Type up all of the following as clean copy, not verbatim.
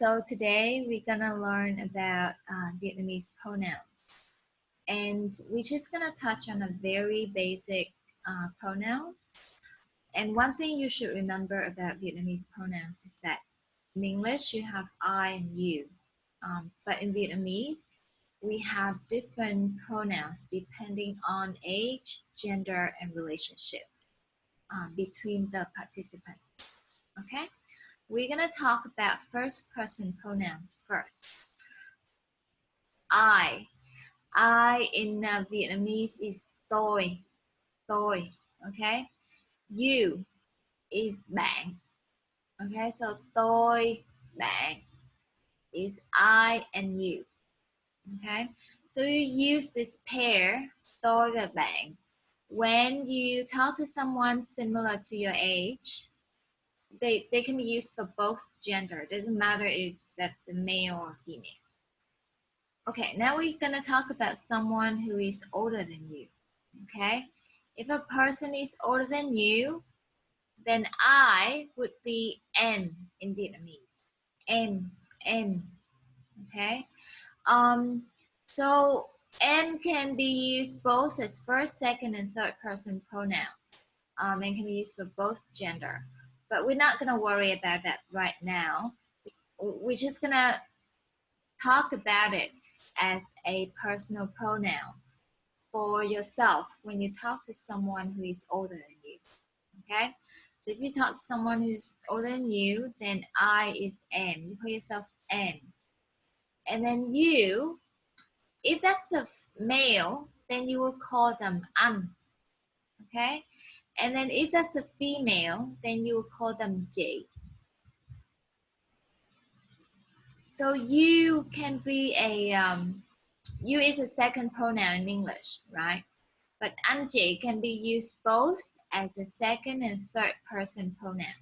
So today we're gonna learn about Vietnamese pronouns, and we're just gonna touch on a very basic pronouns. And one thing you should remember about Vietnamese pronouns is that in English you have I and you, but in Vietnamese we have different pronouns depending on age, gender, and relationship between the participants. Okay. We're gonna talk about first person pronouns first. I. I in Vietnamese is tôi, tôi. Okay. You is bạn. Okay. So tôi, bạn is I and you. Okay. So you use this pair tôi và bạn when you talk to someone similar to your age. They can be used for both gender. It doesn't matter if that's a male or female. Okay, now we're gonna talk about someone who is older than you. Okay, if a person is older than you, then I would be em in Vietnamese. Em. Okay. So em can be used both as first, second, and third person pronoun. And can be used for both gender. But we're not gonna worry about that right now. We're just gonna talk about it as a personal pronoun for yourself when you talk to someone who is older than you. Okay? So if you talk to someone who's older than you, then I is em. You call yourself em. And then you, if that's a male, then you will call them an. Okay? And then if that's a female, then you will call them chị. So you can be you is a second pronoun in English, right? But anh chị can be used both as a second and third person pronoun.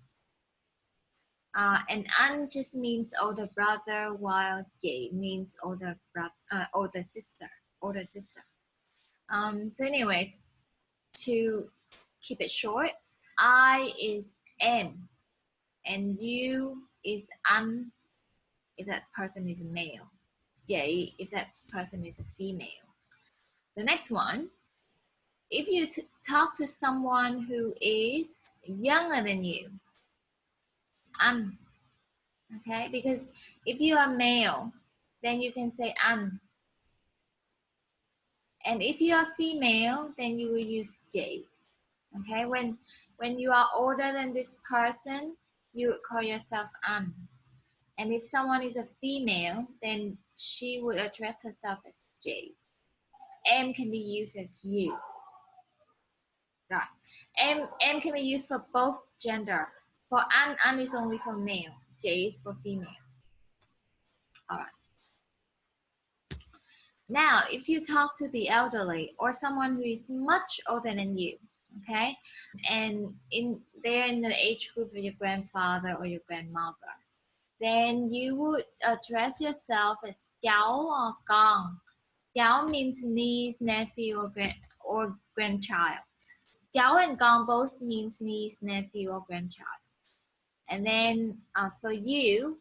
And anh just means older brother, while chị means older sister. So anyway, to keep it short, I is em, and you is anh if that person is a male. Chị if that person is a female. The next one, if you talk to someone who is younger than you, anh. Okay, because if you are male, then you can say anh. And if you are female, then you will use chị. Okay, when you are older than this person, you would call yourself anh. And if someone is a female, then she would address herself as chị. Em can be used as you. Right. Em can be used for both gender. For an is only for male. Chị is for female. All right. Now, if you talk to the elderly or someone who is much older than you, okay, and they're in the age group of your grandfather or your grandmother, then you would address yourself as cháu or con. Cháu means niece, nephew, or grandchild. Cháu and con both means niece, nephew, or grandchild. And then for you,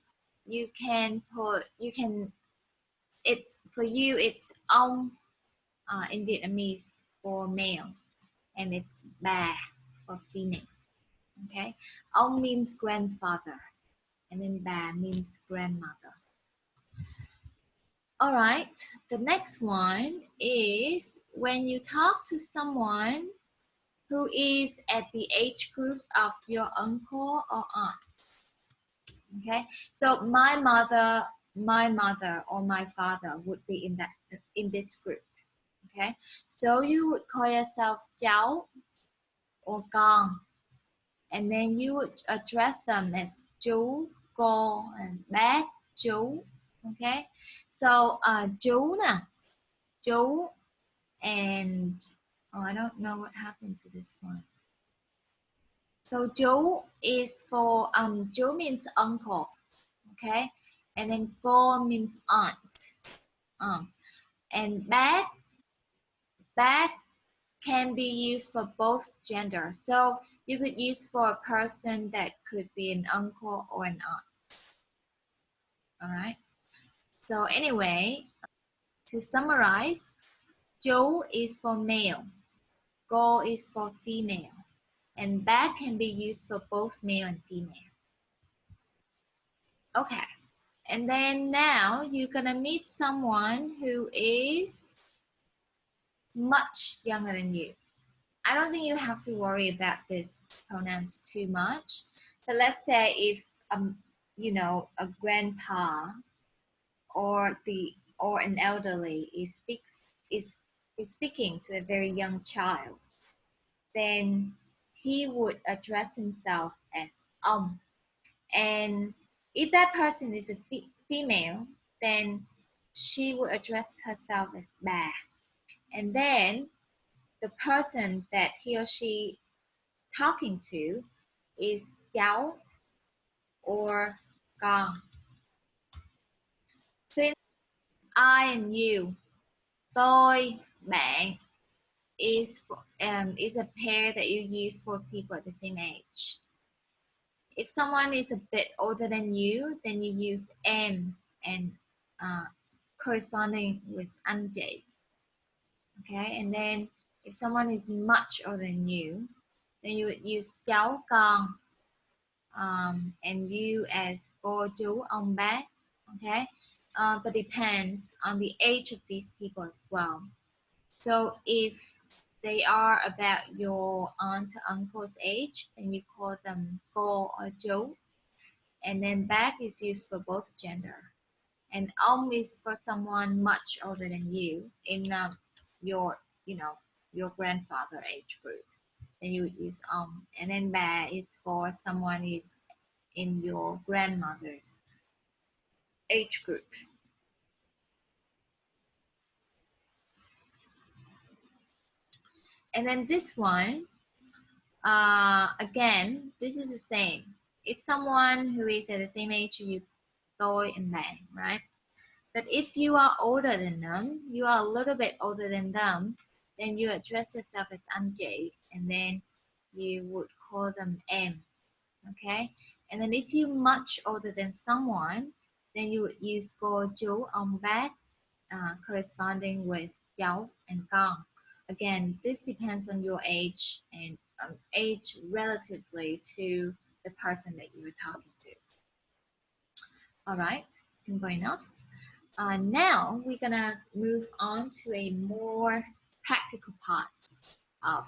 it's ông in Vietnamese for male, and it's bà for female. Okay, ông means grandfather, and then bà means grandmother. All right, the next one is when you talk to someone who is at the age group of your uncle or aunt. Okay, so my mother or my father would be in this group. Okay, so you would call yourself cháu or con, and then you would address them as chú, cô, and bác, chú. Okay, so chú nè, chú, and I don't know what happened to this one. So chú is for chú means uncle, okay, and then cô means aunt. And bác can be used for both gender. So you could use for a person that could be an uncle or an aunt. All right. So anyway, to summarize, Joe is for male, Go is for female, and back can be used for both male and female. Okay. And then now you're gonna meet someone who is much younger than you. I don't think you have to worry about this pronouns too much. But let's say if you know, a grandpa or an elderly is speaking to a very young child, then he would address himself as ông. And if that person is a female, then she would address herself as bà. And then the person that he or she talking to is cháu or con. So in I and you, tôi, bạn is a pair that you use for people at the same age. If someone is a bit older than you, then you use em and corresponding with anh chị. Okay, and then if someone is much older than you, then you would use cháu con, and you as cô chú ông bác. Okay, but depends on the age of these people as well. So if they are about your aunt or uncle's age, then you call them cô or chú. And then bác is used for both gender. And ông is for someone much older than you in your, you know, your grandfather age group. Then you would use ông. And then bà is for someone is in your grandmother's age group. And then this one, again, this is the same. If someone who is at the same age you, tôi and bạn, right? But if you are older than them, you are a little bit older than them, then you address yourself as anh chị, and then you would call them em, okay? And then if you're much older than someone, then you would use cô chú ông bác, corresponding with cháu and con. Again, this depends on your age and age relatively to the person that you were talking to. All right, simple enough. Now we're gonna move on to a more practical part of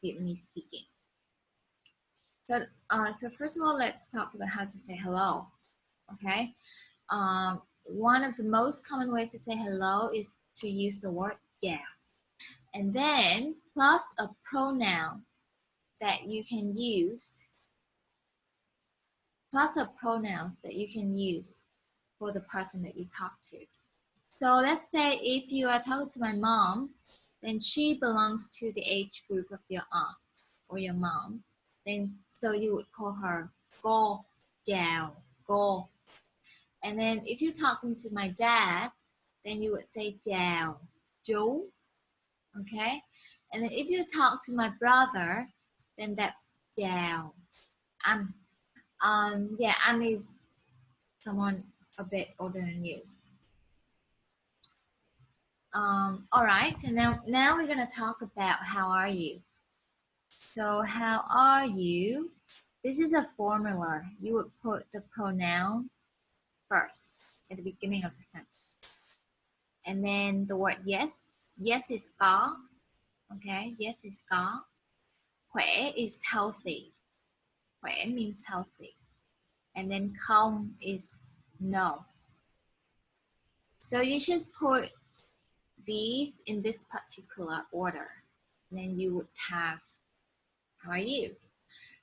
Vietnamese speaking. So first of all, let's talk about how to say hello. Okay, one of the most common ways to say hello is to use the word yeah, and then plus a pronoun that you can use, plus a pronouns that you can use for the person that you talk to. So let's say if you are talking to my mom, then she belongs to the age group of your aunt or your mom. Then so you would call her cô, chào, cô. And then if you're talking to my dad, then you would say chào, chú. Okay? And then if you talk to my brother, then that's chào, anh. Yeah, anh is someone a bit older than you. All right, and now we're gonna talk about how are you. So how are you? This is a formula. You would put the pronoun first at the beginning of the sentence. And then the word yes. Yes is có. Okay, yes is có. Khỏe is healthy. Khỏe means healthy. And then không is no. So you just put these in this particular order. And then you would have, how are you?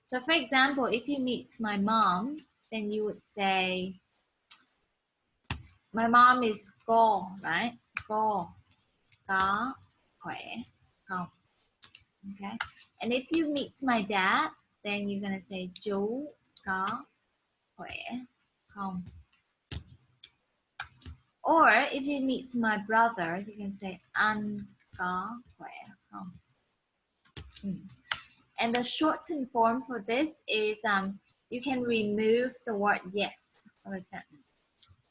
So for example, if you meet my mom, then you would say, my mom is cô, right? Cô, có, khỏe, không. Okay. And if you meet my dad, then you're gonna say chú có khỏe không. Or if you meet my brother, you can say anh có khỏe không. And the shortened form for this is you can remove the word yes. of a sentence.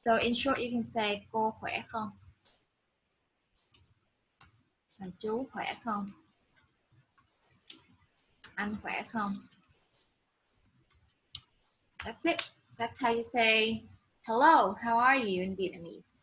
So in short, you can say cô khỏe không? Chú khỏe không? Anh khỏe không? That's it. That's how you say hello, how are you in Vietnamese.